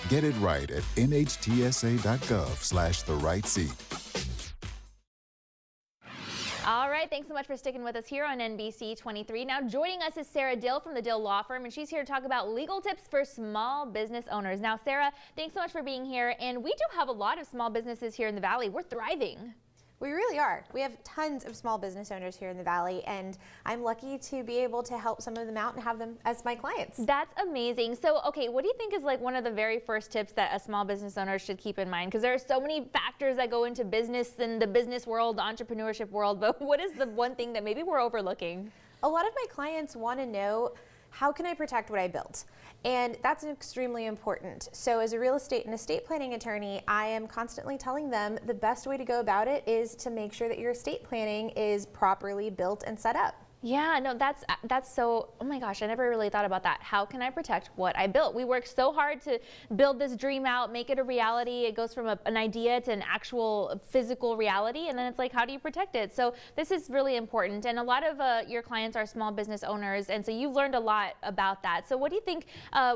Get it right at nhtsa.gov/the-right-seat. All right, thanks so much for sticking with us here on NBC 23. Now joining us is Sarah Dill from the Dill Law Firm, and she's here to talk about legal tips for small business owners. Now, Sarah, thanks so much for being here, and we do have a lot of small businesses here in the Valley. We're thriving. We really are. We have tons of small business owners here in the Valley, and I'm lucky to be able to help some of them out and have them as my clients. That's amazing. So, okay, what do you think is like one of the very first tips that a small business owner should keep in mind? Because there are so many factors that go into business and the business world, the entrepreneurship world, but what is the one thing that maybe we're overlooking? A lot of my clients want to know, how can I protect what I built? And that's extremely important. So as a real estate and estate planning attorney, I am constantly telling them the best way to go about it is to make sure that your estate planning is properly built and set up. Yeah, no, that's so, oh my gosh, I never really thought about that. How can I protect what I built? We worked so hard to build this dream out, make it a reality. It goes from an idea to an actual physical reality, and then it's like, how do you protect it? So this is really important, and a lot of your clients are small business owners, and so you've learned a lot about that. So what do you think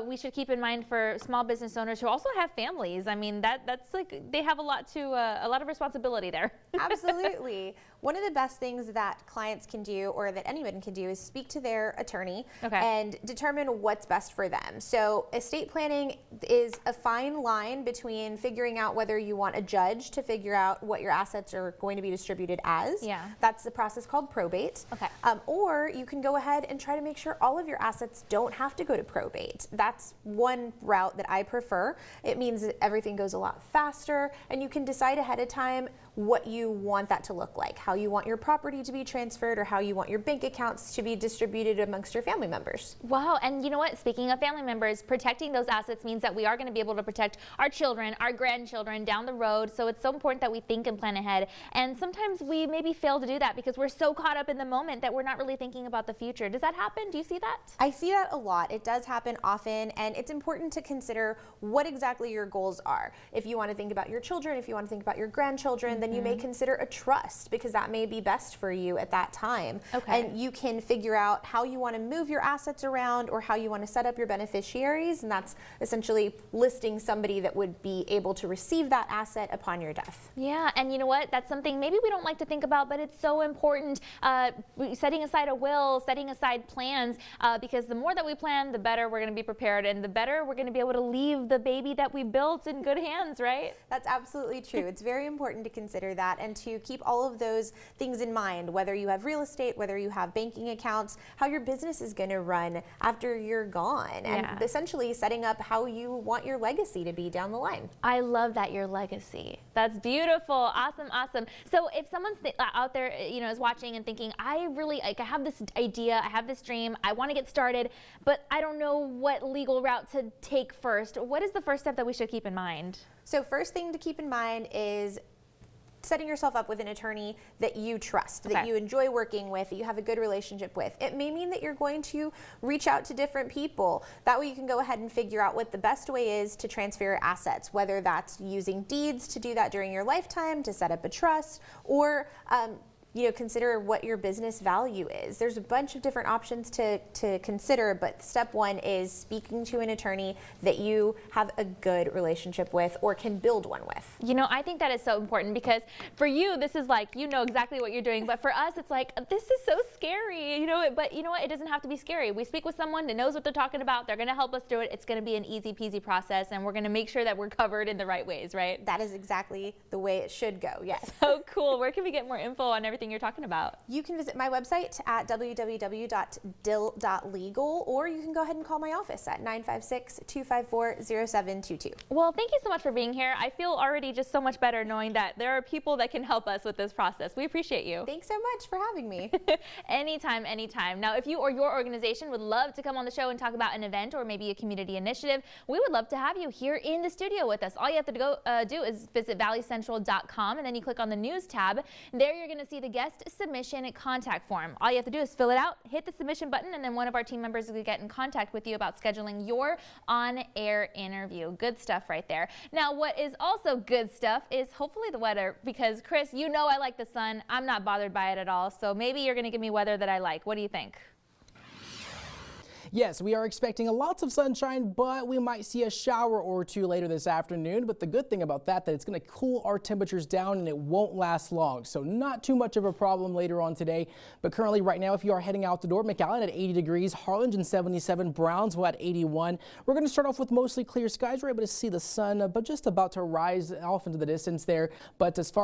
we should keep in mind for small business owners who also have families? I mean, that's like, they have a lot of responsibility there. Absolutely. One of the best things that clients can do, or that anyone can do, is speak to their attorney and determine what's best for them. So estate planning is a fine line between figuring out whether you want a judge to figure out what your assets are going to be distributed as. Yeah. That's the process called probate. Okay. Or you can go ahead and try to make sure all of your assets don't have to go to probate. That's one route that I prefer. It means that everything goes a lot faster, and you can decide ahead of time what you want that to look like, how you want your property to be transferred, or how you want your bank accounts to be distributed amongst your family members. Wow, and you know what? Speaking of family members, protecting those assets means that we are going to be able to protect our children, our grandchildren down the road. So it's so important that we think and plan ahead. And sometimes we maybe fail to do that because we're so caught up in the moment that we're not really thinking about the future. Does that happen? Do you see that? I see that a lot. It does happen often, and it's important to consider what exactly your goals are. If you want to think about your children, if you want to think about your grandchildren, then you may consider a trust, because that may be best for you at that time. Okay. And you can figure out how you want to move your assets around, or how you want to set up your beneficiaries, and that's essentially listing somebody that would be able to receive that asset upon your death. Yeah, and you know what? That's something maybe we don't like to think about, but it's so important. Setting aside a will, setting aside plans, because the more that we plan, the better we're going to be prepared, and the better we're going to be able to leave the baby that we built in good hands, right? That's absolutely true. It's very important to consider that and to keep all of those things in mind, whether you have real estate, whether you have banking accounts, how your business is going to run after you're gone, and essentially setting up how you want your legacy to be down the line. I love that, your legacy. That's beautiful. Awesome, awesome. So if someone's out there, you know, is watching and thinking, I really, like, I have this idea, I have this dream, I want to get started, but I don't know what legal route to take first. What is the first step that we should keep in mind? So first thing to keep in mind is setting yourself up with an attorney that you trust, that you enjoy working with, that you have a good relationship with. It may mean that you're going to reach out to different people. That way you can go ahead and figure out what the best way is to transfer assets, whether that's using deeds to do that during your lifetime, to set up a trust, or you know, consider what your business value is. There's a bunch of different options to consider, but step one is speaking to an attorney that you have a good relationship with or can build one with. You know, I think that is so important, because for you, this is like, you know exactly what you're doing, but for us, it's like, this is so scary, you know, but you know what? It doesn't have to be scary. We speak with someone that knows what they're talking about. They're gonna help us through it. It's gonna be an easy peasy process, and we're gonna make sure that we're covered in the right ways, right? That is exactly the way it should go, yes. So cool. Where can we get more info on everything you're talking about? You can visit my website at www.dill.legal, or you can go ahead and call my office at 956-254-0722. Well, thank you so much for being here. I feel already just so much better knowing that there are people that can help us with this process. We appreciate you. Thanks so much for having me. Anytime, anytime. Now, if you or your organization would love to come on the show and talk about an event or maybe a community initiative, we would love to have you here in the studio with us. All you have to go do is visit valleycentral.com, and then you click on the news tab. There you're going to see the guest submission contact form. All you have to do is fill it out, hit the submission button, and then one of our team members will get in contact with you about scheduling your on-air interview. Good stuff right there. Now, what is also good stuff is hopefully the weather, because Chris, you know I like the sun. I'm not bothered by it at all, so maybe you're going to give me weather that I like. What do you think? Yes, we are expecting lots of sunshine, but we might see a shower or two later this afternoon. But the good thing about that it's going to cool our temperatures down and it won't last long. So not too much of a problem later on today. But currently right now, if you are heading out the door, McAllen at 80 degrees, Harlingen 77, Brownsville at 81. We're going to start off with mostly clear skies. We're able to see the sun, but just about to rise off into the distance there. But as far